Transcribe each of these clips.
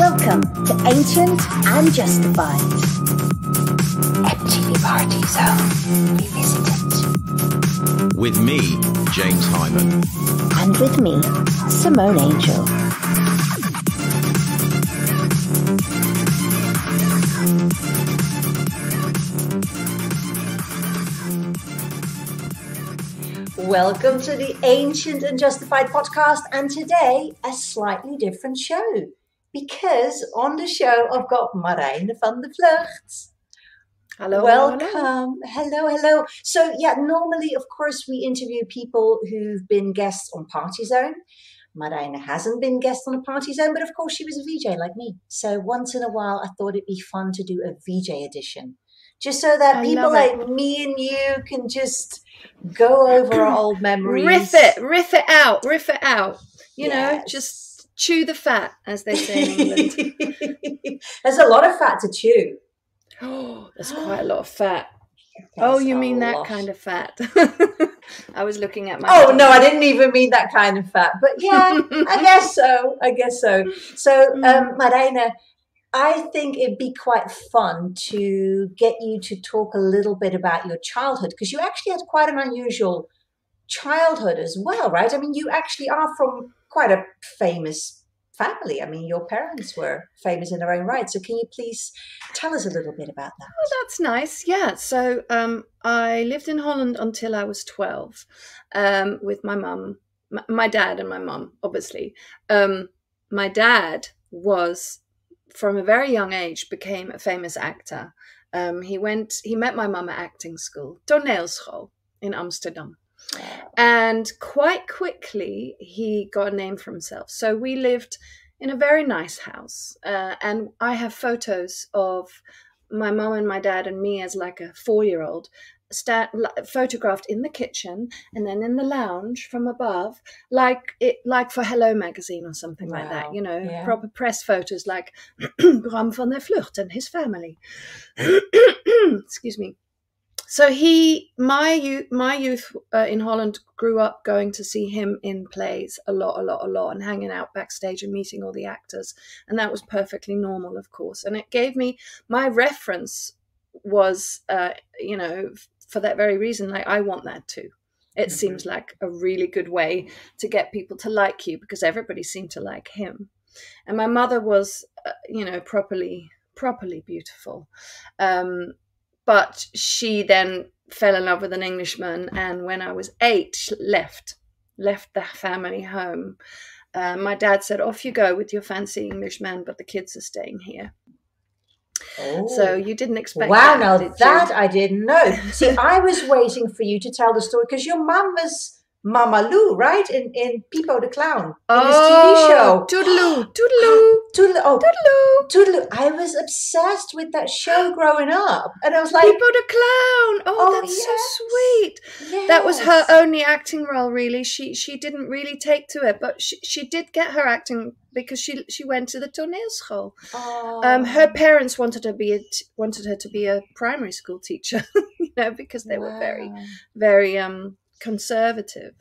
Welcome to Ancient and Justified. MTV Party Zone Revisited. With me, James Hyman. And with me, Simone Angel. Welcome to the Ancient and Justified podcast, and today a slightly different show because on the show I've got Marijne van de Vlugt. Hello. Welcome. Hello. So normally of course we interview people who've been guests on Party Zone. Marijne hasn't been guest on a Party Zone, but of course she was a VJ like me. So once in a while I thought it'd be fun to do a VJ edition. Just so that people like me and you can just go over our old memories. Riff it out. You know, just chew the fat, as they say in England. There's a lot of fat to chew. Oh, there's quite a lot of fat. Oh, you mean that kind of fat? I was looking at my... Oh, no, I didn't even mean that kind of fat. But yeah, I guess so. So, Marijne, I think it'd be quite fun to get you to talk a little bit about your childhood, because you actually had quite an unusual childhood as well, right? I mean, you actually are from quite a famous family. I mean, your parents were famous in their own right. So can you please tell us a little bit about that? Oh, that's nice. Yeah. So I lived in Holland until I was 12 with my mum, my dad and my mum, obviously. My dad was... from a very young age, became a famous actor. He met my mum at acting school, toneelschool in Amsterdam. Wow. And quite quickly, he got a name for himself. So we lived in a very nice house. And I have photos of my mum and my dad and me as like a 4-year-old photographed in the kitchen and then in the lounge from above, like for Hello magazine or something like that, you know, proper press photos like Bram van der Vlugt and his family. Excuse me. So my youth in Holland grew up going to see him in plays a lot, and hanging out backstage and meeting all the actors, and that was perfectly normal, of course. And it gave me my reference was, you know, for that very reason, like I want that too. It seems like a really good way to get people to like you, because everybody seemed to like him. And my mother was, you know, properly beautiful. But she then fell in love with an Englishman. And when I was 8, she left the family home. My dad said, off you go with your fancy Englishman, but the kids are staying here. Oh. So you didn't expect that. Wow, now that I didn't know. See, I was waiting for you to tell the story because your mum was Mama Lou, right? In Pipo the Clown, in this TV show. Toodaloo. I was obsessed with that show growing up. And I was like... Pipo the Clown. Oh, that's so sweet. Yes. That was her only acting role, really. She didn't really take to it, but she did get her acting because she went to the toneelschool. Oh. Her parents wanted her to be a primary school teacher, you know, because they were very, very conservative.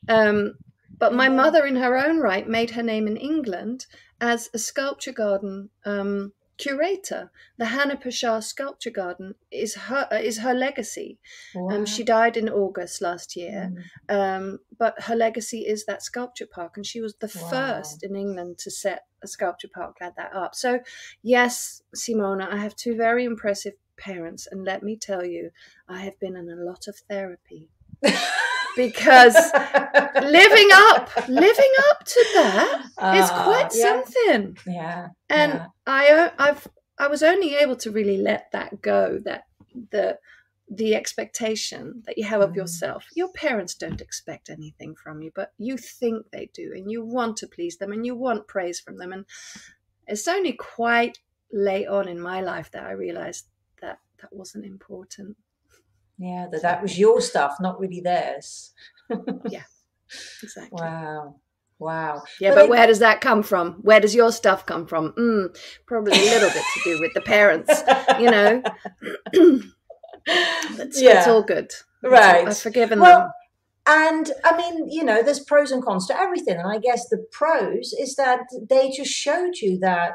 But my mother, in her own right, made her name in England as a sculpture garden curator. The Hannah Pashar Sculpture Garden is her legacy. Wow. She died in August last year, but her legacy is that sculpture park, and she was the first in England to set a sculpture park like that up. So yes, Simona, I have 2 very impressive parents, and let me tell you, I have been in a lot of therapy. Because living up to that is quite something. Yeah. And I was only able to really let that go, that the expectation that you have of yourself. Your parents don't expect anything from you, but you think they do, and you want to please them, and you want praise from them. And it's only quite late on in my life that I realized that wasn't important. Yeah, that was your stuff, not really theirs. Yeah, exactly. Wow. Yeah, but where does that come from? Where does your stuff come from? Probably a little bit to do with the parents, you know. It's all good. Right. I've forgiven them. And I mean, you know, there's pros and cons to everything. And I guess the pros is that they just showed you that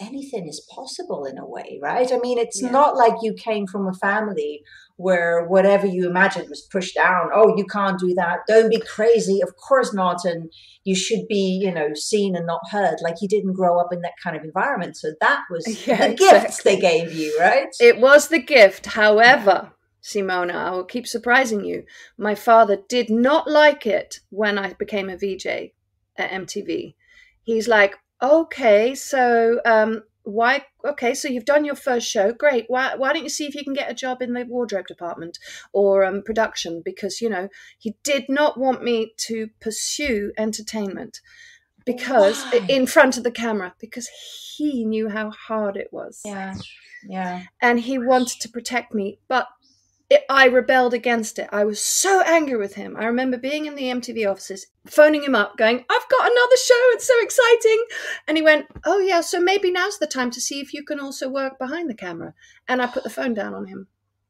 anything is possible in a way, right? I mean, it's Yeah. not like you came from a family where whatever you imagined was pushed down. Oh, you can't do that. Don't be crazy. Of course not. And you should be, you know, seen and not heard. Like you didn't grow up in that kind of environment. So that was Yeah, the gifts they gave you, right? It was the gift. However, Simona, I will keep surprising you. My father did not like it when I became a VJ at MTV. He's like, okay, so why? Okay, so you've done your first show, great. Why don't you see if you can get a job in the wardrobe department or production? Because he did not want me to pursue entertainment because Why? in front of the camera, because he knew how hard it was. Yeah. And he wanted to protect me, but I rebelled against it. I was so angry with him. I remember being in the MTV offices, phoning him up, going, I've got another show. It's so exciting. And he went, oh, yeah, so maybe now's the time to see if you can also work behind the camera. And I put the phone down on him.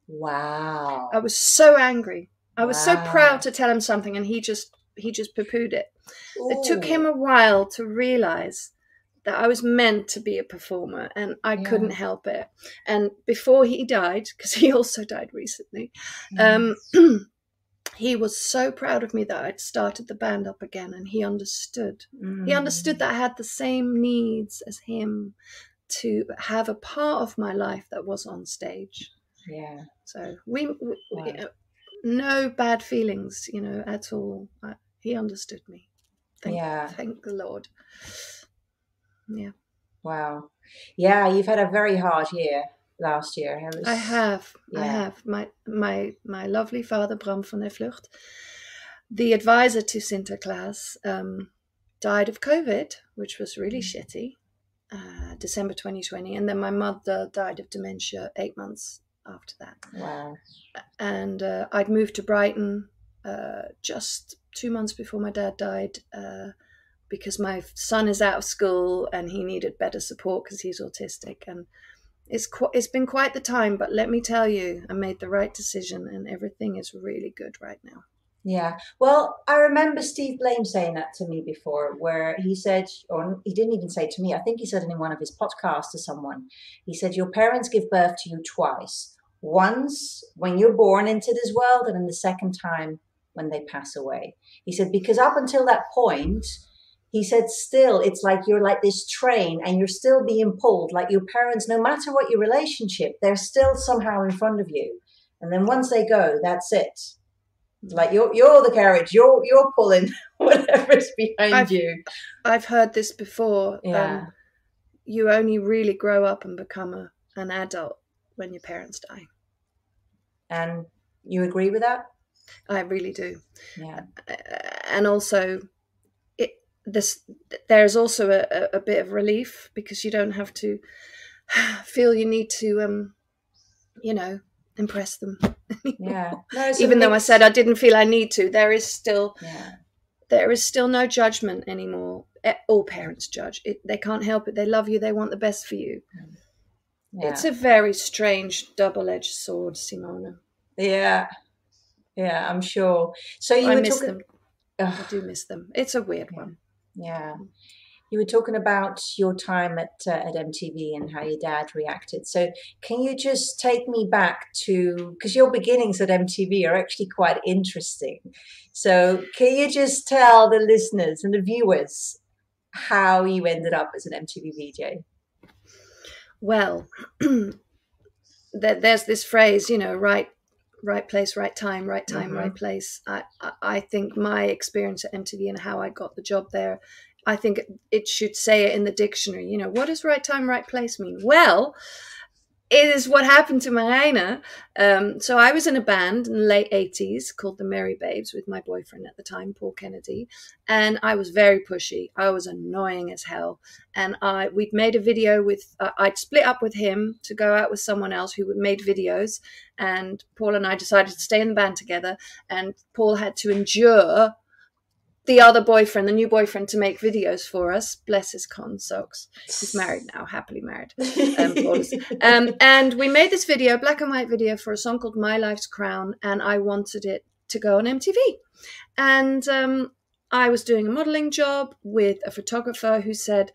Wow. I was so angry. I was so proud to tell him something, and he just poo-pooed it. Ooh. It took him a while to realize that I was meant to be a performer, and I couldn't help it. And before he died, because he also died recently, he was so proud of me that I'd started the band up again, and he understood. He understood that I had the same needs as him to have a part of my life that was on stage. Yeah. So we no bad feelings, at all. He understood me. Thank the Lord. Yeah. Wow. Yeah, you've had a very hard year last year. I have. My lovely father, Bram van der Vlugt, the advisor to Sinterklaas, died of COVID, which was really shitty, December 2020. And then my mother died of dementia 8 months after that. Wow. And I'd moved to Brighton just 2 months before my dad died, because my son is out of school and he needed better support because he's autistic. And it's been quite the time, but let me tell you, I made the right decision and everything is really good right now. Yeah. Well, I remember Steve Blame saying that to me before, where he said, or he didn't even say it to me, I think he said it in one of his podcasts to someone. He said, your parents give birth to you twice. Once when you're born into this world, and then the second time when they pass away. He said, because up until that point, he said, still, it's like you're like this train and you're still being pulled. Like your parents, no matter what your relationship, they're still somehow in front of you. And then once they go, that's it. Like you're the carriage, you're pulling whatever's behind you. I've heard this before. Yeah. You only really grow up and become an adult when your parents die. And you agree with that? I really do. Yeah. And also, there's also a bit of relief because you don't have to feel you need to, impress them. Yeah. No, even though I said I didn't feel I need to, there is still no judgment anymore. All parents judge. They can't help it. They love you. They want the best for you. Yeah. It's a very strange double-edged sword, Simone. Yeah. Yeah, I'm sure. So I miss them. I do miss them. It's a weird one. Yeah. You were talking about your time at MTV and how your dad reacted. So can you just take me back to, because your beginnings at MTV are actually quite interesting. So can you just tell the listeners and the viewers how you ended up as an MTV VJ? Well, there's this phrase, right place, right time, right place. I think my experience at MTV and how I got the job there, I think it should say it in the dictionary. What does right time, right place mean? Well, it is what happened to Marijne. So I was in a band in the late 80s called the Merry Babes with my boyfriend at the time, Paul Kennedy. And I was very pushy. I was annoying as hell. And we'd made a video with, I'd split up with him to go out with someone else who made videos. And Paul and I decided to stay in the band together. And Paul had to endure the other boyfriend, the new boyfriend, to make videos for us. Bless his con socks. He's married now, happily married. And we made this video, black and white video, for a song called My Life's Crown, and I wanted it to go on MTV. And I was doing a modeling job with a photographer who said,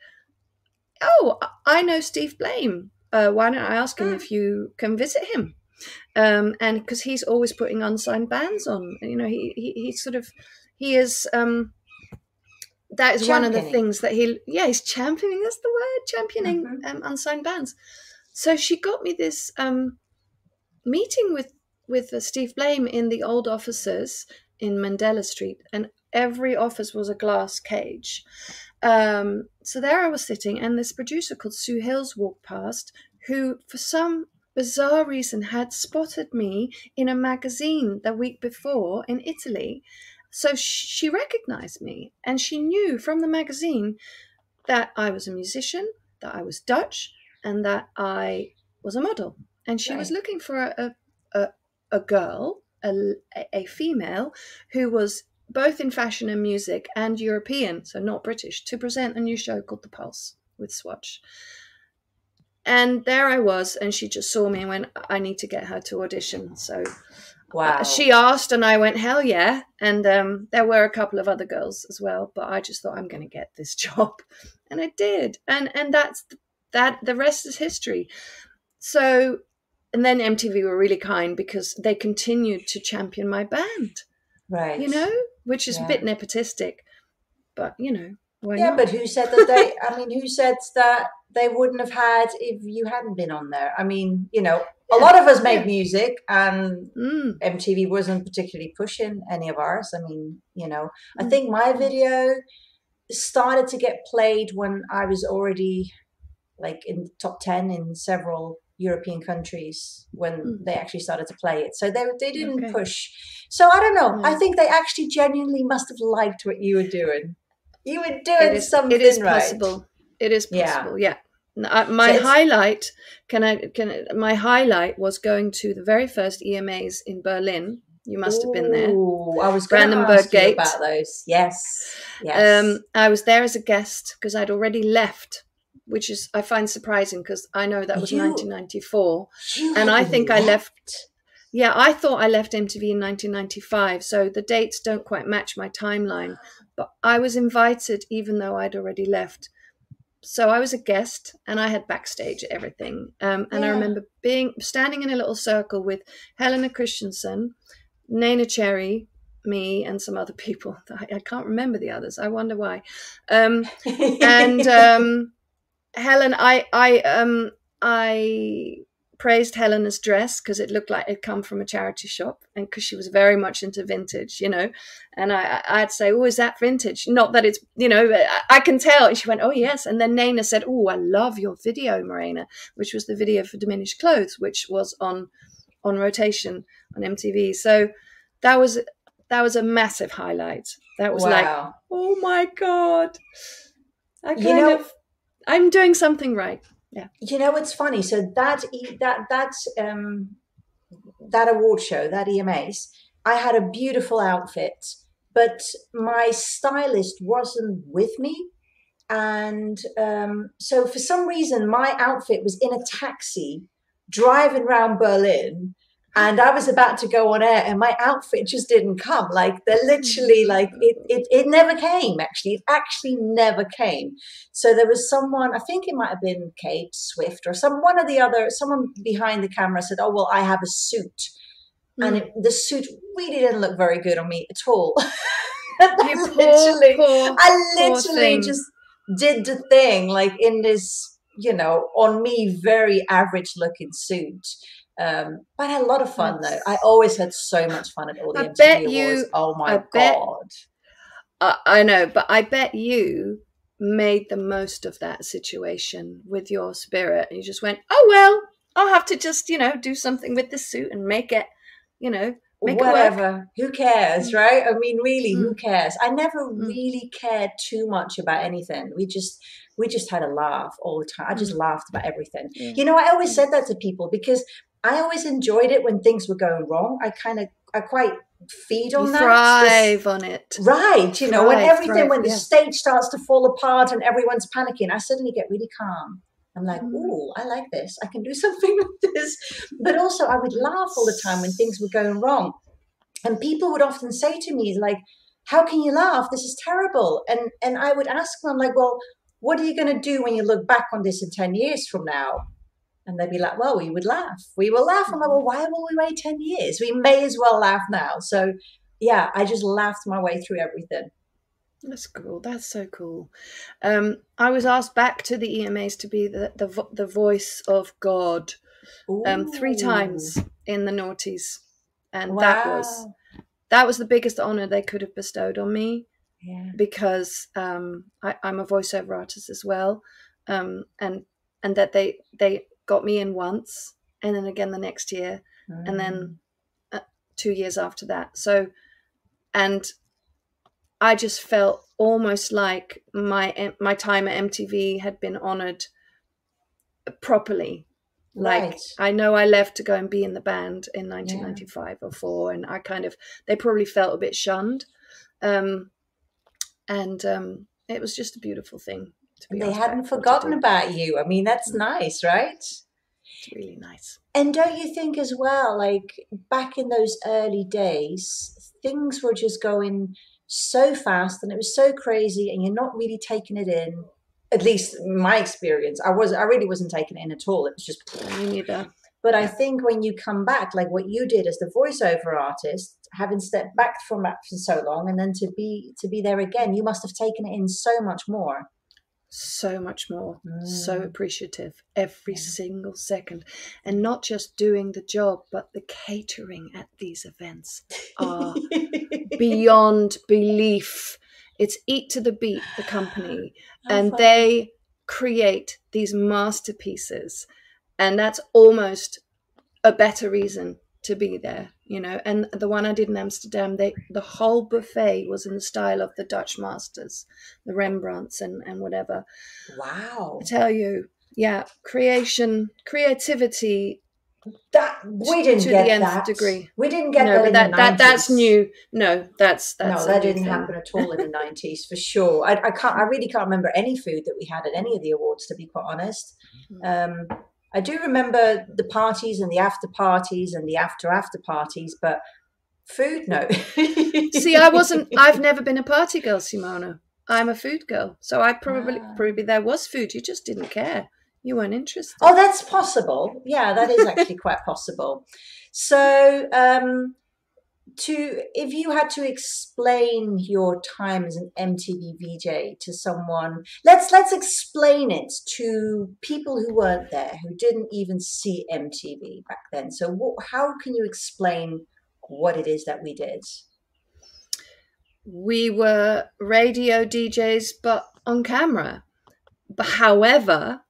oh, I know Steve Blame. Why don't I ask him if you can visit him? And because he's always putting unsigned bands on, you know, he sort of, he is, that is one of the things that he's championing, that's the word, championing unsigned bands. So she got me this meeting with Steve Blame in the old offices in Mandela Street, and every office was a glass cage. So there I was sitting, and this producer called Sue Hills walked past, who for some bizarre reason had spotted me in a magazine the week before in Italy. So she recognized me, and she knew from the magazine that I was a musician, that I was Dutch, and that I was a model. And she was looking for a girl, a female, who was both in fashion and music and European, so not British, to present a new show called The Pulse with Swatch. And there I was, and she just saw me and went, I need to get her to audition. So she asked, and I went, hell yeah. And there were a couple of other girls as well, but I just thought, I'm going to get this job. And I did. And that's that. The rest is history. So, and then MTV were really kind because they continued to champion my band. Right. You know, which is a bit nepotistic, but, you know, why not? But who said that who said that they wouldn't have had if you hadn't been on there? I mean, you know, a lot of us make music, and MTV wasn't particularly pushing any of ours. I mean, you know, I think my video started to get played when I was already like in the top 10 in several European countries when they actually started to play it. So they didn't push. So I don't know. I think they actually genuinely must have liked what you were doing. You were doing something right. It is possible. It is possible. Yeah. My highlight my highlight was going to the very first EMAs in Berlin. You must have been there. I was going to ask you about those. Yes. I was there as a guest because I'd already left, which is I find surprising because I know that was 1994, and I think I left. Yeah, I thought I left MTV in 1995, so the dates don't quite match my timeline. But I was invited even though I'd already left. So I was a guest, and I had backstage everything. And I remember standing in a little circle with Helena Christensen, Nena Cherry, me, and some other people. I can't remember the others. I wonder why. And Helen, I praised Helena's dress because it looked like it'd come from a charity shop, and because she was very much into vintage, you know. And I'd say, oh, is that vintage? Not that it's, you know, I can tell. And she went, oh, yes. And then Nena said, oh, I love your video, Marijne, which was the video for Diminished Clothes, which was on rotation on MTV. So that was a massive highlight. That was like, oh, my God. I'm doing something right. Yeah. You know, it's funny. So that award show, that EMAs, I had a beautiful outfit, but my stylist wasn't with me. And so for some reason, my outfit was in a taxi driving around Berlin. And I was about to go on air, and my outfit just didn't come. Like, they're literally like, it never came, actually. It actually never came. So there was someone, I think it might have been Kate Swift or someone behind the camera said, oh, well, I have a suit. And the suit really didn't look very good on me at all. I literally just did the thing, like in this, you know, on me, very average looking suit. But I had a lot of fun though. I always had so much fun at all the MTV Awards. Oh my God. I know, but I bet you made the most of that situation with your spirit. And you just went, oh, well, I'll have to just, you know, do something with this suit and make it, you know, make whatever. It work. Who cares, right? I mean, really, who cares? I never really cared too much about anything. We just had a laugh all the time. I just laughed about everything. Yeah. You know, I always said that to people because I always enjoyed it when things were going wrong. I quite feed on that. Thrive on it. Right. You know, when the stage starts to fall apart and everyone's panicking, I suddenly get really calm. I'm like, ooh, I like this. I can do something with this. But also I would laugh all the time when things were going wrong. And people would often say to me, like, how can you laugh? This is terrible. And I would ask them, I'm like, well, what are you going to do when you look back on this in 10 years from now? And they'd be like, well, we would laugh. We will laugh. I'm like, well, why will we wait 10 years? We may as well laugh now. So, yeah, I just laughed my way through everything. That's cool. That's so cool. I was asked back to the EMAs to be the voice of God 3 times in the noughties. And Wow. that was the biggest honor they could have bestowed on me. Yeah. Because I'm a voiceover artist as well. And that they got me in once and then again the next year and then 2 years after that. So, and I just felt almost like my time at MTV had been honored properly. Right. Like, I know I left to go and be in the band in 1995 or 4, and they probably felt a bit shunned. And it was just a beautiful thing. They hadn't forgotten about you. I mean, that's nice, right? It's really nice. And don't you think as well, like back in those early days, things were just going so fast and it was so crazy and you're not really taking it in. At least in my experience, I really wasn't taking it in at all. It was just me neither. But I think when you come back, like what you did as the voiceover artist, having stepped back from that for so long, and then to be there again, you must have taken it in so much more. So much more. So appreciative every single second. And not just doing the job, but the catering at these events are beyond belief. It's Eat to the Beat, the company, and they create these masterpieces. And that's almost a better reason to be there, you know. And the one I did in Amsterdam, the whole buffet was in the style of the Dutch masters, the Rembrandts and whatever. Wow. I tell you, yeah, creativity. That we didn't to get the nth that degree. We didn't get no, that. But that's new. No, that's no, that didn't happen at all in the 90s for sure. I really can't remember any food that we had at any of the awards, to be quite honest. I do remember the parties and the after parties and the after parties, but food, no. See, I've never been a party girl, Simone. I'm a food girl. So I probably there was food. You just didn't care. You weren't interested. Oh, that's possible. Yeah, that is actually quite possible. So, if you had to explain your time as an MTV VJ to someone, let's explain it to people who weren't there, who didn't even see MTV back then. So, how can you explain what it is that we did? We were radio DJs, but on camera. But however,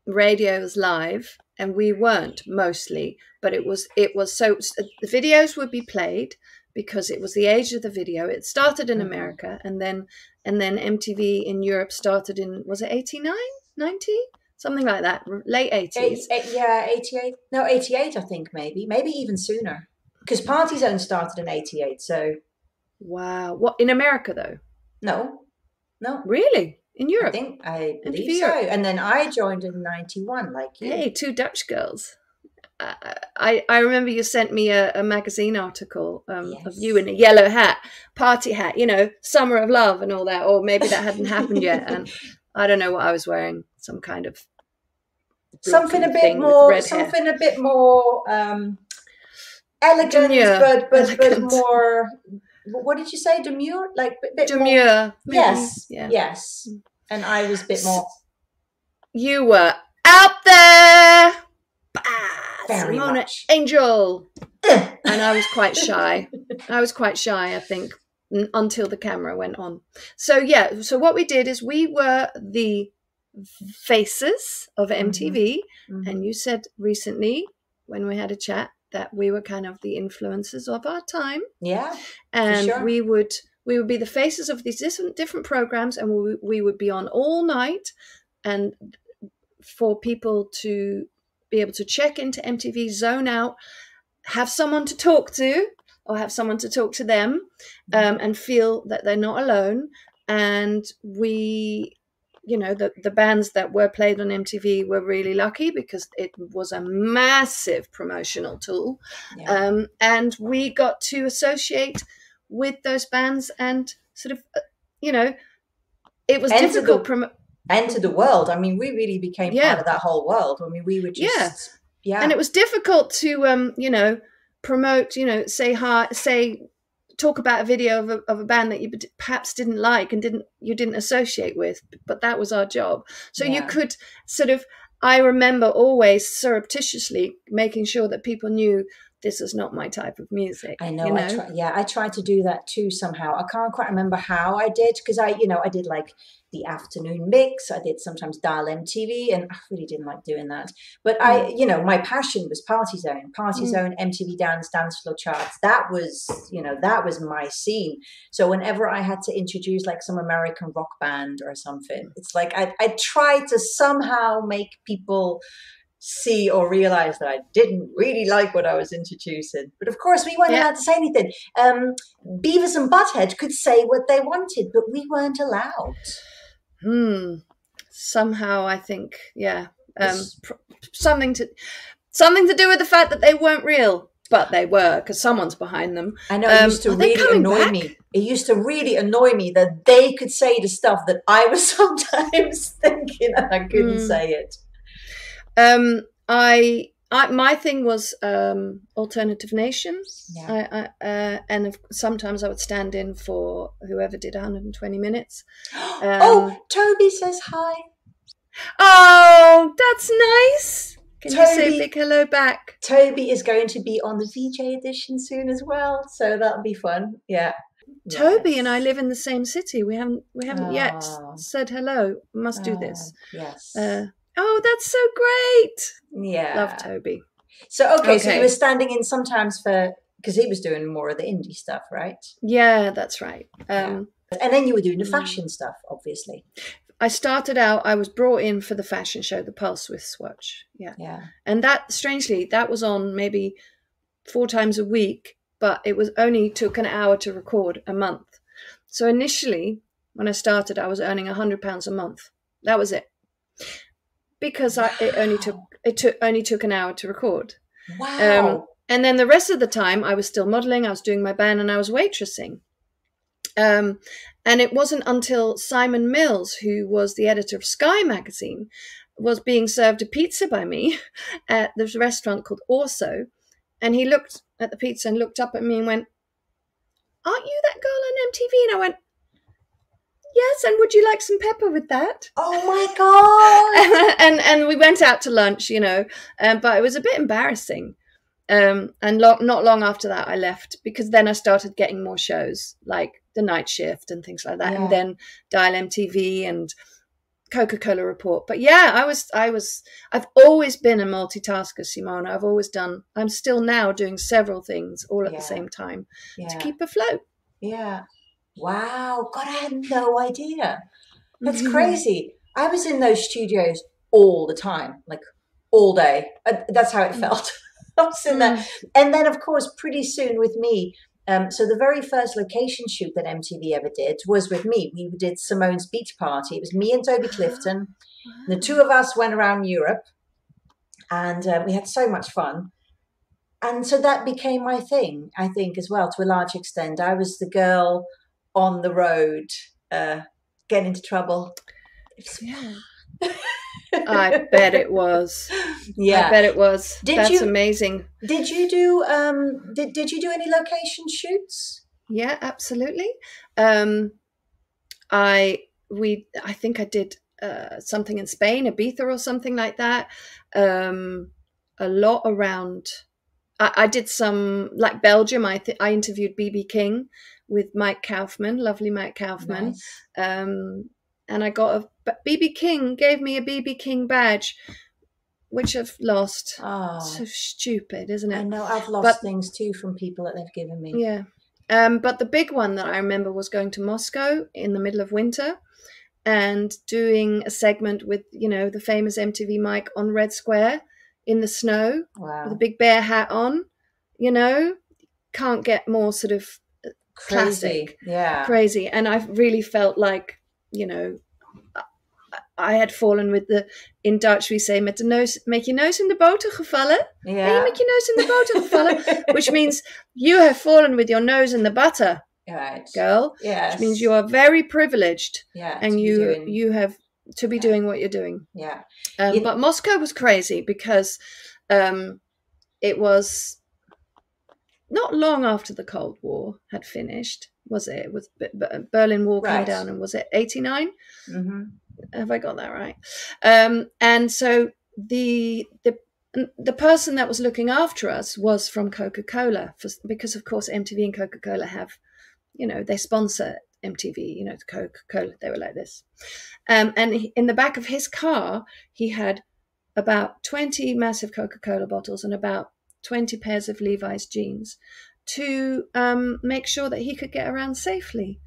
radio was live and we weren't mostly, but it was so the videos would be played because it was the age of the video. It started in America and then MTV in Europe started in, was it 89, 90? Something like that, late 80s. Yeah, 88. No, 88, I think, maybe even sooner. Because Party Zone started in 88, so. Wow. What, in America, though? No. Really? In Europe? I believe so. And then I joined in 91, like you. Hey, 2 Dutch girls. I remember you sent me a magazine article of you in a yellow hat, party hat, you know, Summer of Love and all that. Or maybe that hadn't happened yet. And I don't know what I was wearing. Some kind of something a bit more elegant, but more. What did you say? Demure, like a bit demure. More, yes, yes. And I was a bit more. You were out there, Simone Angel, and I was quite shy. I think, until the camera went on. So yeah. So what we did is we were the faces of MTV, and you said recently when we had a chat that we were kind of the influencers of our time. Yeah. And sure. we would be the faces of these different programs, and we would be on all night, and for people to be able to check into MTV, zone out, have someone to talk to or have someone to talk to them, and feel that they're not alone. And we, you know, the bands that were played on MTV were really lucky because it was a massive promotional tool. Yeah. And we got to associate with those bands and sort of, you know, it was enter difficult. enter the world. I mean, we really became part of that whole world. I mean, we were just and it was difficult to you know, promote, you know, talk about a video of a band that you perhaps didn't like and didn't associate with, but that was our job. So you could sort of, I remember always surreptitiously making sure that people knew this is not my type of music. I know. You know? I tried to do that too somehow. I can't quite remember how I did, because I did like the afternoon mix. I did sometimes Dial MTV, and I really didn't like doing that. But my passion was Party Zone, MTV Dance Floor charts. That was my scene. So whenever I had to introduce like some American rock band or something, it's like I tried to somehow make people see or realize that I didn't really like what I was introducing. But of course we weren't allowed to say anything. Beavis and Butthead could say what they wanted, but we weren't allowed. Somehow I think something to do with the fact that they weren't real, but they were, because someone's behind them. I know. It used to really annoy me. It used to really annoy me that they could say the stuff that I was sometimes thinking and I couldn't say it. My thing was Alternative Nation. And sometimes I would stand in for whoever did 120 minutes. Toby says hi. Oh, that's nice. Can you say a big hello back? Toby is going to be on the VJ edition soon as well, so that'll be fun. Yeah. Toby and I live in the same city. We haven't yet said hello. We must do this. Yes. Oh, that's so great. Yeah. Love Toby. So, okay, so you were standing in sometimes because he was doing more of the indie stuff, right? Yeah, that's right. And then you were doing the fashion stuff, obviously. I started out, I was brought in for the fashion show, the Pulse with Swatch. Yeah. And that, strangely, that was on maybe 4 times a week, but it was only took an hour to record a month. So initially, when I started, I was earning £100 a month. That was it. Because it only took an hour to record. Wow. And then the rest of the time I was still modeling, I was doing my band, and I was waitressing. And it wasn't until Simon Mills, who was the editor of Sky magazine, was being served a pizza by me at this restaurant called Orso. And he looked at the pizza and looked up at me and went, "Aren't you that girl on MTV?" And I went, "Yes, and would you like some pepper with that?" Oh my God. and we went out to lunch, you know, but it was a bit embarrassing. And not long after that, I left, because then I started getting more shows like The Night Shift and things like that. And then Dial MTV and Coca-Cola Report. But yeah, I've always been a multitasker, Simone. I'm still now doing several things all at the same time to keep afloat. Yeah. Wow. God, I had no idea. That's crazy. I was in those studios all the time, like all day. That's how it felt. I was in there. And then, of course, pretty soon with me, so the very first location shoot that MTV ever did was with me. We did Simone's beach party. It was me and Toby Clifton. The two of us went around Europe, and we had so much fun. And so that became my thing, I think, as well, to a large extent. I was the girl on the road, getting into trouble. Yeah. I bet it was. Yeah, I bet it was. That's amazing. Did you do did you do any location shoots? Yeah, absolutely. I think I did something in Spain, Ibiza or something like that. A lot around. I did some, like Belgium. I interviewed BB King with Mike Kaufman, lovely Mike Kaufman. Nice. And I got BB King gave me a BB King badge, which I've lost. Oh, so stupid, isn't it? I know, I've lost things too from people that they've given me. Yeah. But the big one that I remember was going to Moscow in the middle of winter and doing a segment with, you know, the famous MTV Mike on Red Square in the snow. Wow. With a big bear hat on. You know, can't get more sort of classic. Yeah. Crazy. And I really felt like, you know, I had fallen with in Dutch we say, met je neus in de boter gevallen. Yeah. Met je neus in de boter gevallen, which means you have fallen with your nose in the butter. Right. girl, Yes. which means you are very privileged, Yeah. and you have to be doing what you're doing. Yeah. But Moscow was crazy because it was not long after the Cold War had finished, was it? It was Berlin Wall came down, and was it 89? Mm-hmm. Have I got that right? And so the person that was looking after us was from Coca-Cola, because of course MTV and Coca-Cola have, they sponsor MTV, Coca-Cola, they were like this. And in the back of his car, he had about 20 massive Coca-Cola bottles and about 20 pairs of Levi's jeans to make sure that he could get around safely.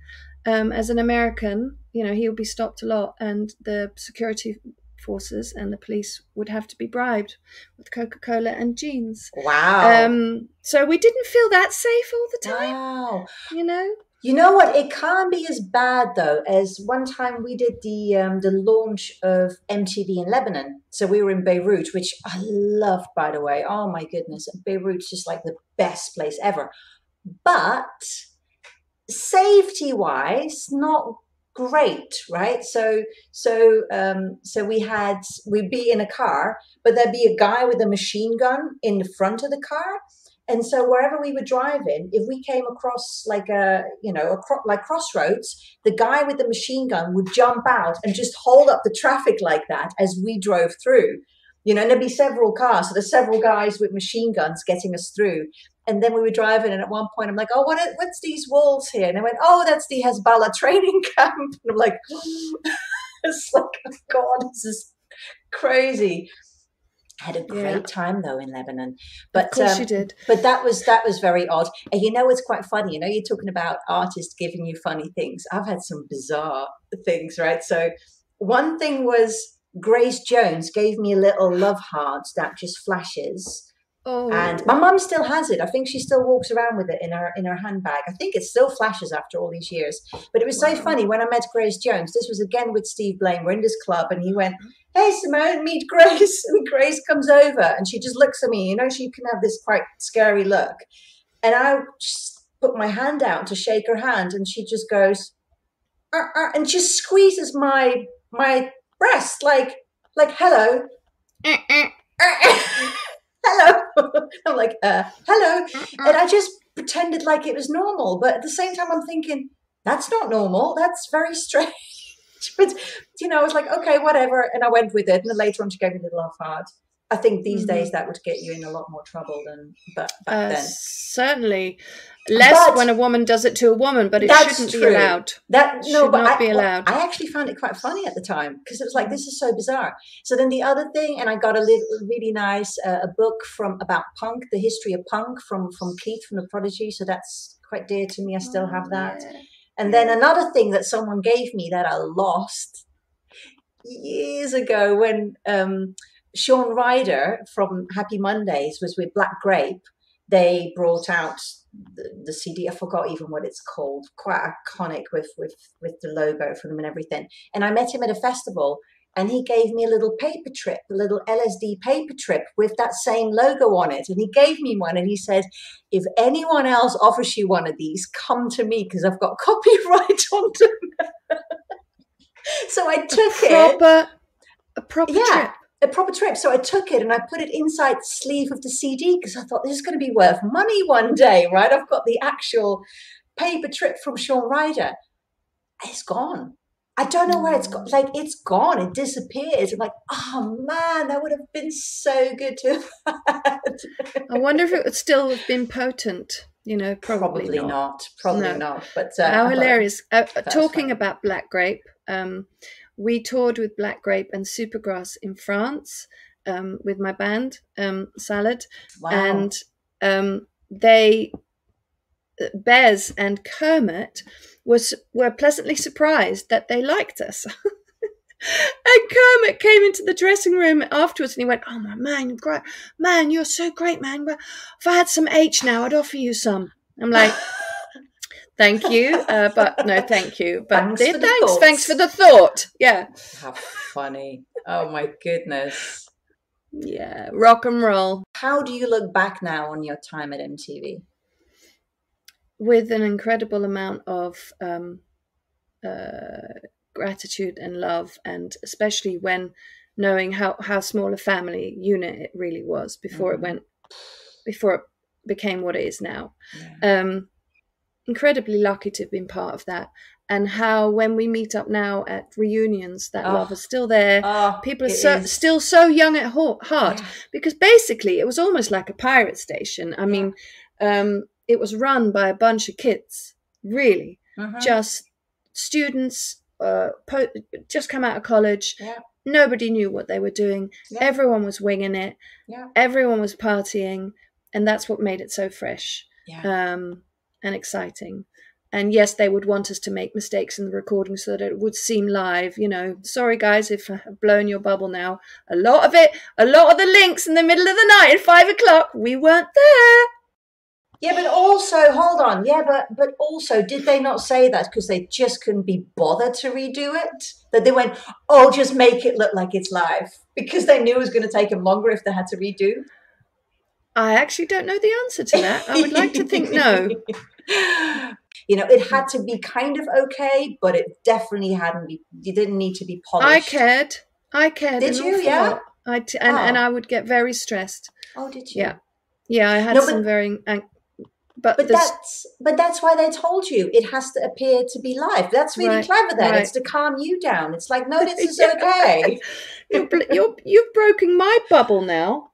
As an American, he would be stopped a lot, and the security forces and the police would have to be bribed with Coca-Cola and jeans. Wow. So we didn't feel that safe all the time. Wow. You know what? It can't be as bad though, as one time we did the launch of MTV in Lebanon. So we were in Beirut, which I loved, by the way. Oh my goodness, Beirut's just like the best place ever. But safety-wise, not great, right? So we'd be in a car, but there'd be a guy with a machine gun in the front of the car. And so wherever we were driving, if we came across like like crossroads, the guy with the machine gun would jump out and just hold up the traffic like that as we drove through. And there'd be several cars. So there's several guys with machine guns getting us through. And then we were driving, and at one point I'm like, oh, what's these walls here? And they went, oh, that's the Hezbollah training camp. And I'm like, it's like, oh God, this is crazy. I had a great time though in Lebanon, but of course you did. But that was very odd. And it's quite funny. You're talking about artists giving you funny things. I've had some bizarre things, right? So one thing was Grace Jones gave me a little love heart that just flashes. Oh. And my mum still has it. I think she still walks around with it in her handbag. I think it still flashes after all these years. But it was so funny when I met Grace Jones. This was again with Steve Blaine. We're in this club, and he went, "Hey Simone, meet Grace." And Grace comes over, and she just looks at me. She can have this quite scary look. And I just put my hand out to shake her hand, and she just goes, and just squeezes my breast like hello. Hello. I'm like, hello. And I just pretended like it was normal. But at the same time, I'm thinking, that's not normal. That's very strange. But, I was like, okay, whatever. And I went with it. And then later on, she gave me a little laugh heart. I think these days that would get you in a lot more trouble than back then. Certainly. Less when a woman does it to a woman, but it shouldn't be allowed. Be allowed. I actually found it quite funny at the time because it was like, this is so bizarre. So then the other thing, and I got a really nice a book about punk, the history of punk from Keith from The Prodigy. So that's quite dear to me. I still have that. Yeah. And then another thing that someone gave me that I lost years ago when Sean Ryder from Happy Mondays was with Black Grape. They brought out the CD. I forgot even what it's called. Quite iconic with the logo for them and everything. And I met him at a festival, and he gave me a little paper trip, a little LSD paper trip with that same logo on it. And he gave me one, and he said, if anyone else offers you one of these, come to me because I've got copyright on them. So I took a proper trip. A proper trip. So I took it and I put it inside the sleeve of the CD because I thought this is going to be worth money one day, right? I've got the actual paper trip from Sean Ryder. It's gone. I don't know where it's gone. Like, it's gone. It disappeared. I'm like, oh man, that would have been so good to have had. I wonder if it would still have been potent. Probably not. Probably not. But how hilarious. Talking about Black Grape, we toured with Black Grape and Supergrass in France with my band, Salad. Wow. And Bez and Kermit were pleasantly surprised that they liked us. And Kermit came into the dressing room afterwards and he went, oh, my man, great. Man, you're so great, man. But if I had some H now, I'd offer you some. I'm like... Thank you, but no, thank you. But thanks for the thought. Yeah. How funny. Oh, my goodness. Yeah, rock and roll. How do you look back now on your time at MTV? with an incredible amount of gratitude and love, and especially when knowing how small a family unit it really was before it became what it is now. Incredibly lucky to have been part of that, and how when we meet up now at reunions, that love is still there. People are still so young at heart, because basically it was almost like a pirate station. I mean, it was run by a bunch of kids, really, just students, just come out of college. Nobody knew what they were doing. Everyone was winging it. Everyone was partying, and that's what made it so fresh and exciting. And yes, they would want us to make mistakes in the recording so that it would seem live. You know, sorry guys if I've blown your bubble now. A lot of the links in the middle of the night at 5 o'clock, we weren't there. Yeah, but also, hold on. Yeah, but also, did they not say that because they just couldn't be bothered to redo it? That they went, oh, just make it look like it's live, because they knew it was going to take them longer if they had to redo? I actually don't know the answer to that. I would like to think no. You know, it had to be kind of okay, but it definitely you didn't need to be polished. I cared. Did you? Yeah. And I would get very stressed. Oh, did you? Yeah. I had some very. But that's why they told you it has to appear to be live. That's really clever. Then it's to calm you down. It's like, no, this is okay. You've broken my bubble now.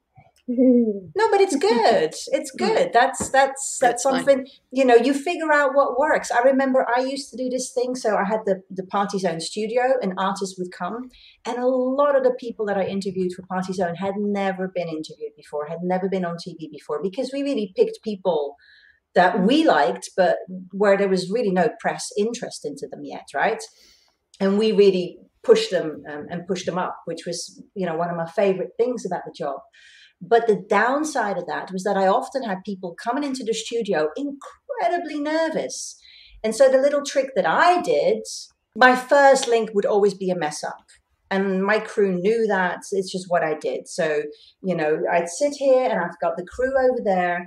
No, but it's good. It's good. That's something, you know, you figure out what works. I remember I used to do this thing. So I had the Party Zone studio, and artists would come. And a lot of the people that I interviewed for Party Zone had never been interviewed before, had never been on TV before, because we really picked people that we liked, but where there was really no press interest into them yet, right? And we really pushed them and pushed them up, which was, you know, one of my favorite things about the job. But the downside of that was that I often had people coming into the studio incredibly nervous. And so the little trick that I did, my first link would always be a mess up. And my crew knew that. It's just what I did. So, you know, I'd sit here and I've got the crew over there,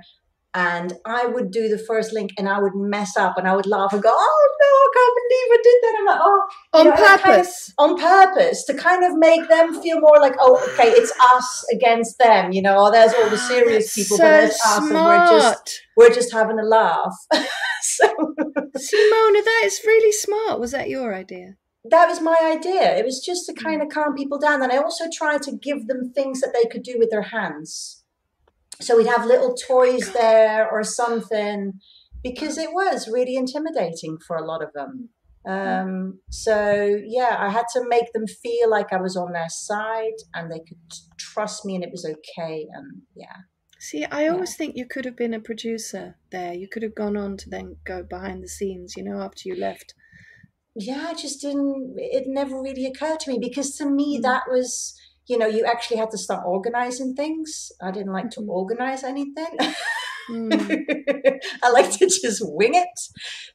and I would do the first link and I would mess up and I would laugh and go, oh no, I can't believe I did that. I'm like, oh, on purpose. On purpose, to kind of make them feel more like, oh, okay, it's us against them. You know, oh, there's all the serious people, but there's us, and we're just having a laugh. So, Simone, that is really smart. Was that your idea? That was my idea. It was just to kind of calm people down. And I also tried to give them things that they could do with their hands. So we'd have little toys there or something, because it was really intimidating for a lot of them. So, yeah, I had to make them feel like I was on their side and they could trust me and it was okay. And yeah. See, I always think you could have been a producer there. You could have gone on to then go behind the scenes, you know, after you left. Yeah, it never really occurred to me, because to me that was, you know, you actually had to start organizing things. I didn't like to organize anything. I like to just wing it.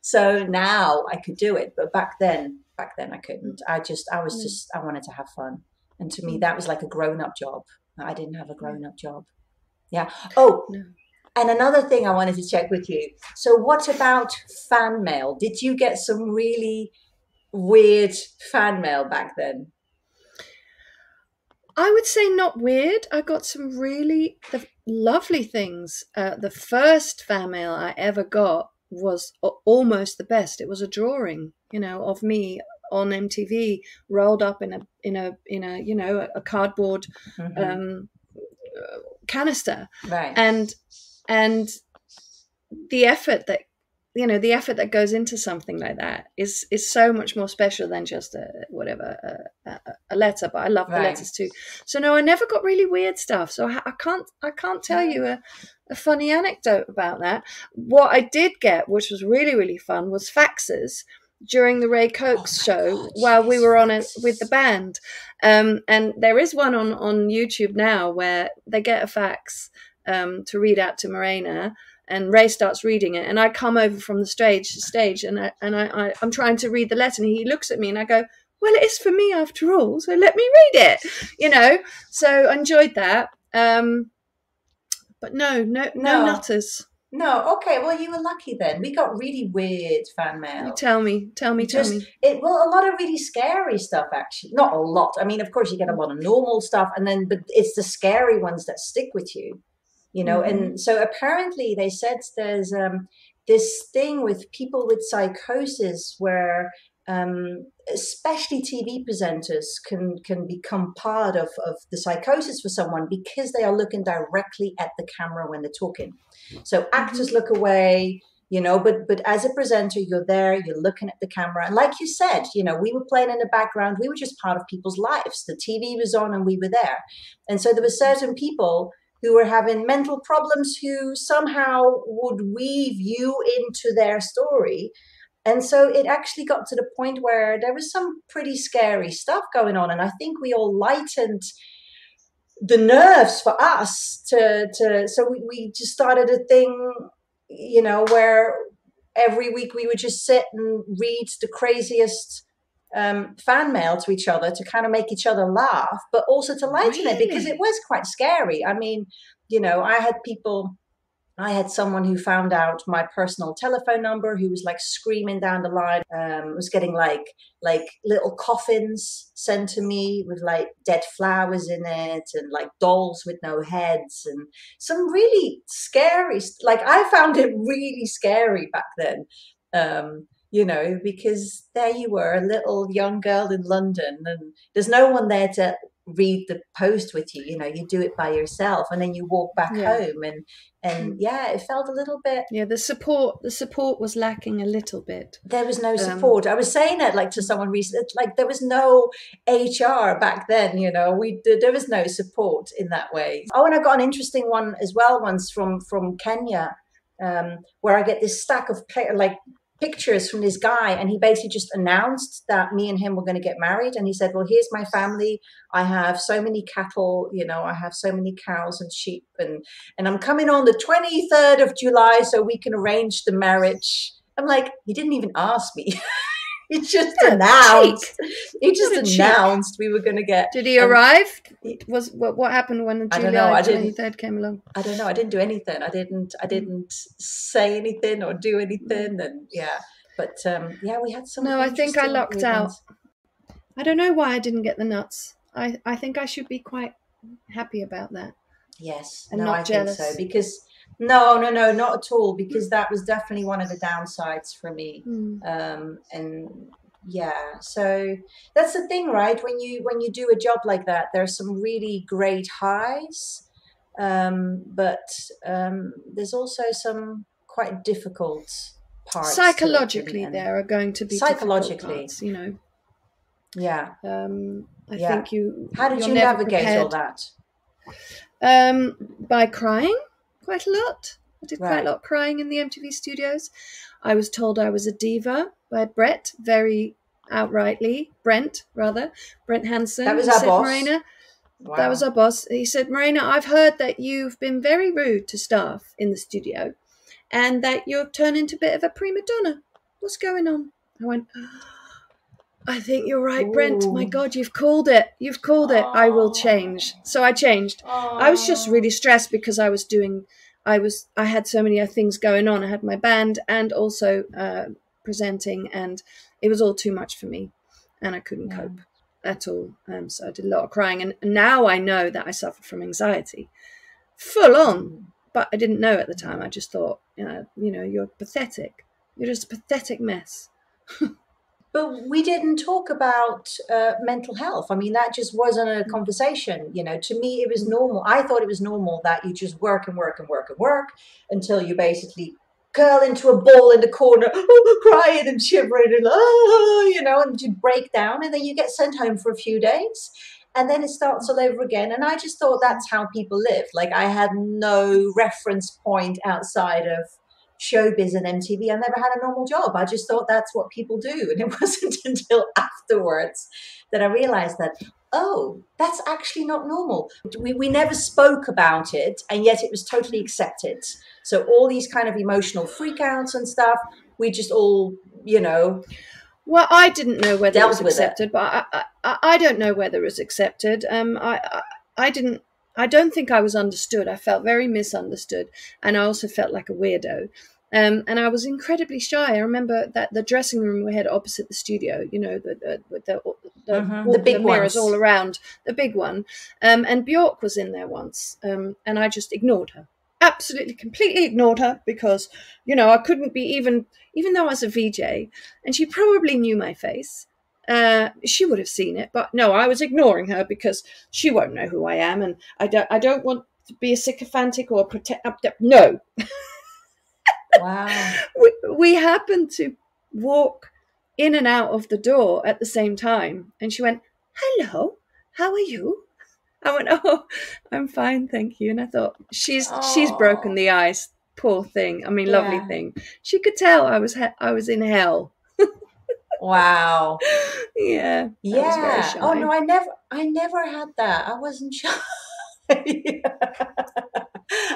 So now I could do it, but back then I couldn't. I wanted to have fun. And to me, that was like a grown-up job. I didn't have a grown-up job. Yeah. Oh, and another thing I wanted to check with you. So what about fan mail? Did you get some really weird fan mail back then? I would say not weird. I got some really lovely things. The first fan mail I ever got was almost the best. It was a drawing, you know, of me on MTV, rolled up in a you know, a cardboard canister, right? And the effort that goes into something like that is so much more special than just a letter. But I love the letters too. So no, I never got really weird stuff. So I can't tell you a funny anecdote about that. What I did get, which was really, really fun, was faxes during the Ray Cokes show while we were on it with the band. And there is one on YouTube now where they get a fax to read out to Marijne. And Ray starts reading it, and I come over from the stage, and I'm trying to read the letter, and he looks at me, and I go, "Well, it is for me after all, so let me read it," you know. So I enjoyed that, but no nutters. No, okay. Well, you were lucky then. We got really weird fan You mail. tell me. A lot of really scary stuff, actually. Not a lot. I mean, of course, you get a lot of normal stuff, but it's the scary ones that stick with you, you know. And so apparently, they said there's this thing with people with psychosis where especially TV presenters can become part of the psychosis for someone because they are looking directly at the camera when they're talking. So actors look away, you know, but as a presenter, you're there, you're looking at the camera. And like you said, you know, we were playing in the background. We were just part of people's lives. The TV was on and we were there. And so there were certain people who were having mental problems who somehow would weave you into their story. And so it actually got to the point where there was some pretty scary stuff going on. And I think we all lightened the nerves for us so we just started a thing, you know, where every week we would just sit and read the craziest fan mail to each other to kind of make each other laugh, but also to lighten it because it was quite scary. I mean, you know, I had someone who found out my personal telephone number who was like screaming down the line, was getting like little coffins sent to me with like dead flowers in it and like dolls with no heads and some really scary, like I found it really scary back then, you know, because there you were, a little young girl in London and there's no one there to read the post with you, you know, you do it by yourself and then you walk back home and yeah, it felt a little bit, the support was lacking a little bit. There was no support. I was saying that like to someone recently, like there was no HR back then, you know, there was no support in that way. Oh, and I got an interesting one as well once from Kenya, where I get this stack of pictures from this guy, and he basically just announced that me and him were going to get married, and he said, well, here's my family, I have so many cattle, you know, I have so many cows and sheep, and I'm coming on the 23rd of July so we can arrange the marriage. I'm like, he didn't even ask me. He just announced. He just announced we were going to get. Did he arrive? What happened when the July 23rd came along? I don't know. I didn't do anything. I didn't say anything or do anything. And yeah, but yeah, we had some. No, I think I lucked out. I don't know why I didn't get the nuts. I think I should be quite happy about that. Yes, and not jealous. Think so because. No, not at all, because that was definitely one of the downsides for me. And yeah, so that's the thing, right? When you do a job like that, there's some really great highs, but there's also some quite difficult parts. Psychologically, there are going to be psychologically parts, you know. Yeah. I think you. How did you navigate all that? By crying. Quite a lot. I did quite a lot of crying in the MTV studios. I was told I was a diva by Brent, very outrightly. Brent Hansen. That was our boss. Marijne, that was our boss. He said, Marijne, I've heard that you've been very rude to staff in the studio and that you've turned into a bit of a prima donna. What's going on? I went, I think you're right, Brent. My God, you've called it. I will change. So I changed. I was just really stressed because I had so many things going on. I had my band and also presenting, and it was all too much for me, and I couldn't cope at all. So I did a lot of crying, and now I know that I suffered from anxiety, full on. But I didn't know at the time. I just thought, you know, you're pathetic. You're just a pathetic mess. But we didn't talk about mental health. I mean, that just wasn't a conversation. You know, to me, it was normal. I thought it was normal that you just work and work and work and work until you basically curl into a ball in the corner, crying and shivering and, you know, and you break down and then you get sent home for a few days. And then it starts all over again. And I just thought that's how people live. Like I had no reference point outside of showbiz and MTV. I never had a normal job. I just thought that's what people do. And it wasn't until afterwards that I realized that, oh, that's actually not normal. We never spoke about it, and yet it was totally accepted. So all these kind of emotional freakouts and stuff, we just all, you know. Well, I didn't know whether it was accepted, but I don't know whether it was accepted. I I don't think I was understood. I felt very misunderstood, and I also felt like a weirdo. And I was incredibly shy. I remember that the dressing room we had opposite the studio, you know, with The the big mirrors all ones. around, the big one. And Bjork was in there once, and I just ignored her. Absolutely, completely ignored her because, you know, I couldn't be even though I was a VJ, and she probably knew my face. She would have seen it, but no, I was ignoring her because she won't know who I am, and I don't want to be a sycophantic or protect. No, Wow. we happened to walk in and out of the door at the same time, and she went, "Hello, how are you?" I went, "Oh, I'm fine, thank you." And I thought, she's broken Oh, the ice, poor thing. I mean, lovely yeah. thing. She could tell I was in hell. Wow. Yeah, I was very Yeah. Oh no, shy. I never had that. I wasn't shy.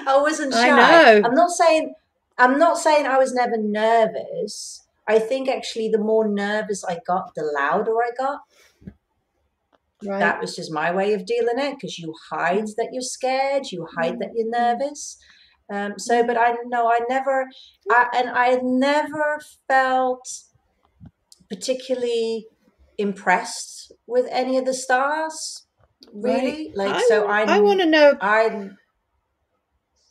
I wasn't I shy. know, I'm not saying I was never nervous. I think actually the more nervous I got, the louder I got. right? That was just my way of dealing it because you hide Mm, that you're scared, you hide that mm, you're mm, nervous. But mm. I know I had never felt particularly impressed with any of the stars, Right. really. Like, so I want to know. I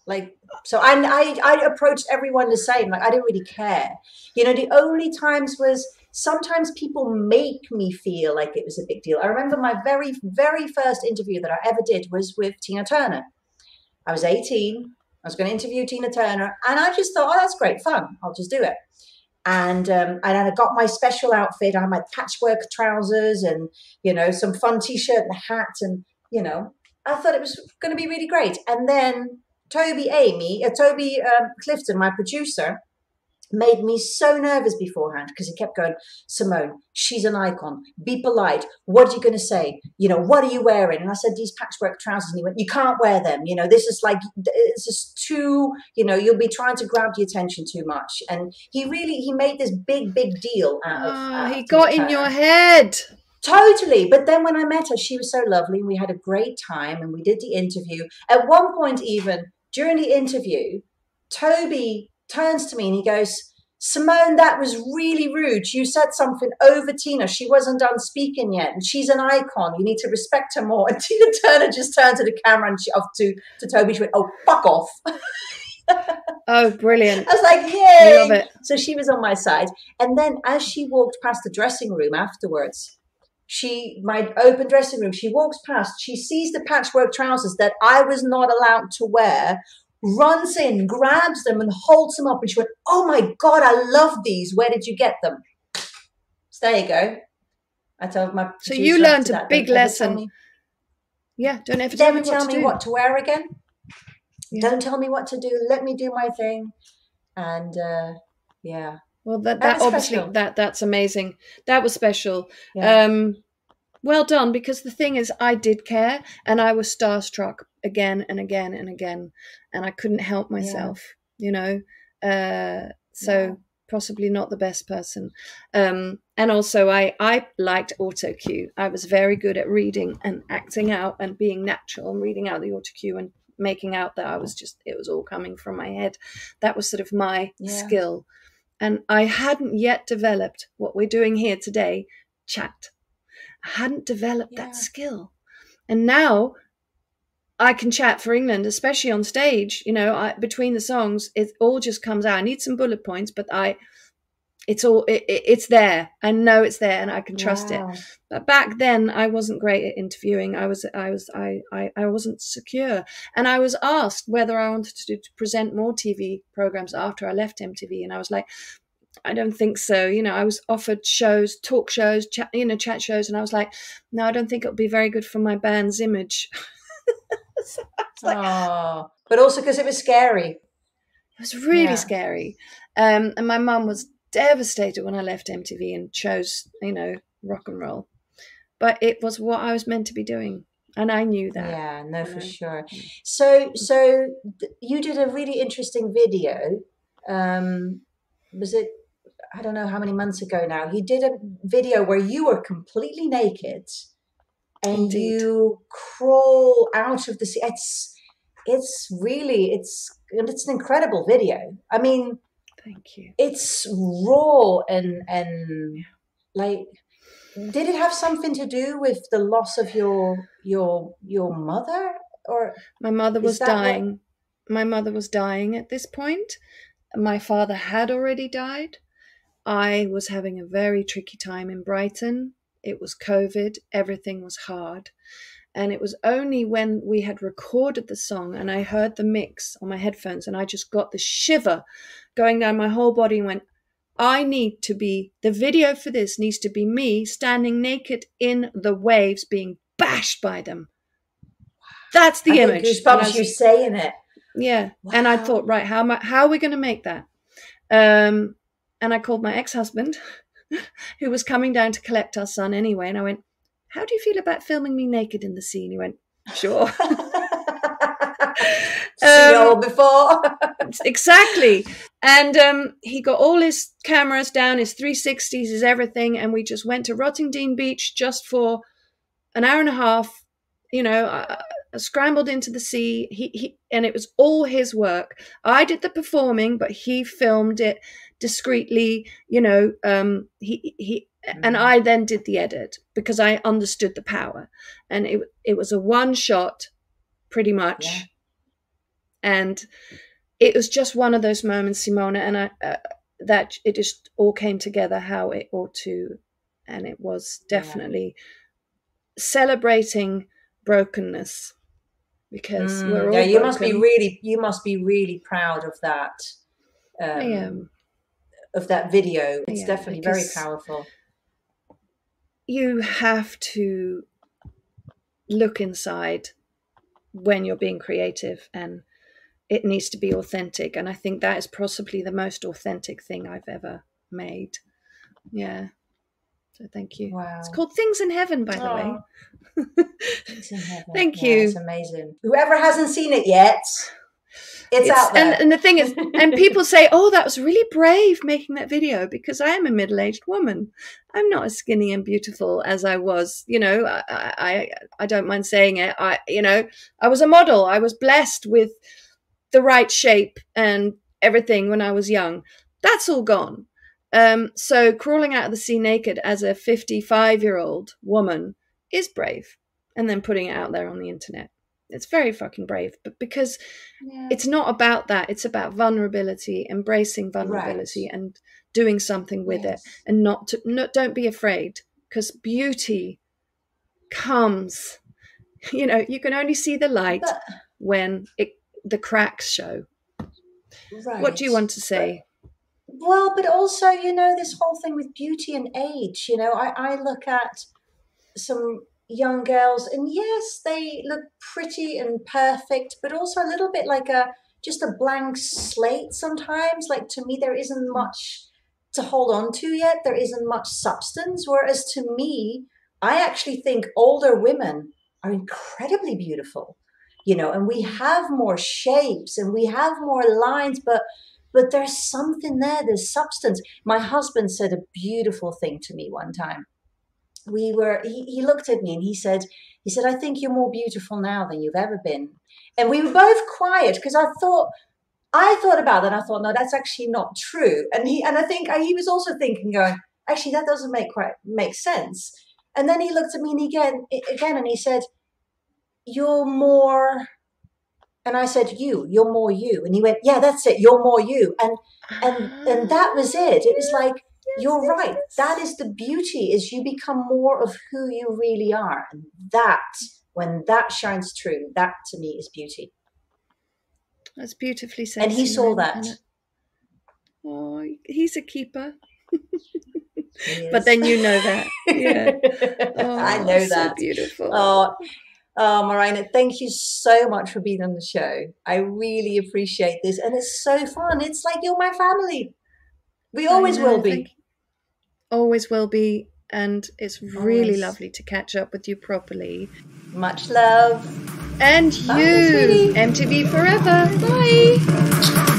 like, so I approached everyone the same. Like, I didn't really care. You know, the only times was sometimes people make me feel like it was a big deal. I remember my very, very first interview that I ever did was with Tina Turner. I was 18. I was going to interview Tina Turner, and I just thought, oh, that's great fun. I'll just do it. And I got my special outfit. I had my patchwork trousers and, you know, some fun t-shirt and a hat, and, you know, I thought it was going to be really great. And then Toby Clifton, my producer, made me so nervous beforehand because he kept going, Simone, she's an icon. Be polite. What are you going to say? You know, what are you wearing? And I said, these patchwork trousers. And he went, you can't wear them. You know, this is like, it's just too, you know, you'll be trying to grab the attention too much. And he made this big, big deal Oh, out of he Tina got in your Turner. head. Totally. But then when I met her, she was so lovely and we had a great time and we did the interview. At one point, even during the interview, Toby turns to me and he goes, Simone, that was really rude. You said something over Tina. She wasn't done speaking yet. And she's an icon. You need to respect her more. And Tina Turner just turned to the camera and to Toby. She went, oh, fuck off. Oh, I brilliant. was like, I love yay. it. So she was on my side. And then as she walked past the dressing room afterwards, my open dressing room, she walks past, she sees the patchwork trousers that I was not allowed to wear, runs in, grabs them and holds them up. And she went, oh my God, I love these. Where did you get them? So there you go. I told my So you producer after learned a that, big lesson. Yeah, don't ever tell me never what tell to me do. what to wear again. Yeah. Don't tell me what to do. Let me do my thing. And yeah. Well, that That was obviously special. that's amazing. That was special. Yeah. Well done, because the thing is, I did care, and I was starstruck again and again and again, and I couldn't help Yeah. myself. You know, Yeah. so possibly not the best person. And also, I liked auto cue. I was very good at reading and acting out and being natural and reading out the auto cue and making out that it was all coming from my head. That was sort of my Yeah. skill. And I hadn't yet developed what we're doing here today, chat. I hadn't developed that Yeah. skill. And now I can chat for England, especially on stage. You know, between the songs, it all just comes out. I need some bullet points, but it's there. I know it's there, and I can trust it. Wow. But back then, I wasn't great at interviewing. I wasn't secure, and I was asked whether I wanted to present more TV programs after I left MTV, and I was like, I don't think so. You know, I was offered shows, talk shows, chat shows, and I was like, no, I don't think it'll be very good for my band's image. So I was like, Oh, but also because it was scary. it was really Yeah. scary. And my mum was devastated when I left MTV and chose, rock and roll. But it was what I was meant to be doing, and I knew that. Yeah, no, You for know. sure. So you did a really interesting video. Was it, I don't know how many months ago now, you did a video where you were completely naked and Indeed. you crawl out of the sea. It's really it's an incredible video. I mean, Thank you. it's raw and like, did it have something to do with the loss of your mother, or My mother was is that what? dying. My mother was dying at this point. My father had already died. I was having a very tricky time in Brighton. It was COVID. Everything was hard. And it was only when we had recorded the song and I heard the mix on my headphones and I just got the shiver going down my whole body and went, the video for this needs to be me standing naked in the waves being bashed by them. That's the image. Goosebumps, you saying it. Yeah. Wow. And I thought, right, how are we going to make that? And I called my ex-husband, who was coming down to collect our son anyway. And I went, how do you feel about filming me naked in the sea? And he went, sure. Seen it all before. Exactly. And he got all his cameras down, his 360s, his everything. And we just went to Rottingdean Beach just for an hour and a half, you know, I scrambled into the sea. He and it was all his work. I did the performing, but he filmed it discreetly, you know, and I then did the edit because I understood the power. And it was a one shot pretty much. Yeah. And it was just one of those moments, Simone, and that it just all came together how it ought to. And it was definitely celebrating brokenness, because we're all you broken. must be really proud of that. I am. Of that video. It's Yeah, definitely very because powerful. You have to look inside when you're being creative, and it needs to be authentic. And I think that is possibly the most authentic thing I've ever made. Yeah. So thank you. Wow. It's called Things in Heaven, by the way. Things in Heaven. Thank Yeah, you. it's amazing. Whoever hasn't seen it yet, it's out there. And the thing is, and people say, oh, that was really brave making that video, because I am a middle-aged woman. I'm not as skinny and beautiful as I was. You know, I don't mind saying it. I was a model. I was blessed with the right shape and everything when I was young. That's all gone. So crawling out of the sea naked as a 55-year-old woman is brave, and then putting it out there on the internet. It's very fucking brave, but because it's not about that. It's about vulnerability, embracing vulnerability, and doing something with it, and don't be afraid, because beauty comes, you know, you can only see the light when the cracks show. Right. What do you want to say? But also, you know, this whole thing with beauty and age, you know, I look at some young girls, and yes, they look pretty and perfect, but also a little bit like just a blank slate sometimes. Like, to me, there isn't much to hold on to yet. There isn't much substance. Whereas to me, I actually think older women are incredibly beautiful, you know, and we have more shapes and we have more lines, but there's something there. There's substance. My husband said a beautiful thing to me one time. He looked at me and he said, I think you're more beautiful now than you've ever been. And we were both quiet, because I thought about that. And I thought, no, that's actually not true. And I think he was also thinking, going, actually, that doesn't make sense. And then he looked at me again, and he said, you're more. And I said, you're more you. And he went, yeah, that's it. You're more you. And that was it. It was like, you're right. That is the beauty, is you become more of who you really are. And when that shines through, that to me is beauty. That's beautifully said. And he saw that. Oh, he's a keeper. But then you know that. Yeah. Oh, I know that. So beautiful. Oh, Marijne, thank you so much for being on the show. I really appreciate this. And it's so fun. It's like you're my family. We always will be. Always will be. And it's really lovely to catch up with you properly. Much love. And you, MTV forever. Bye.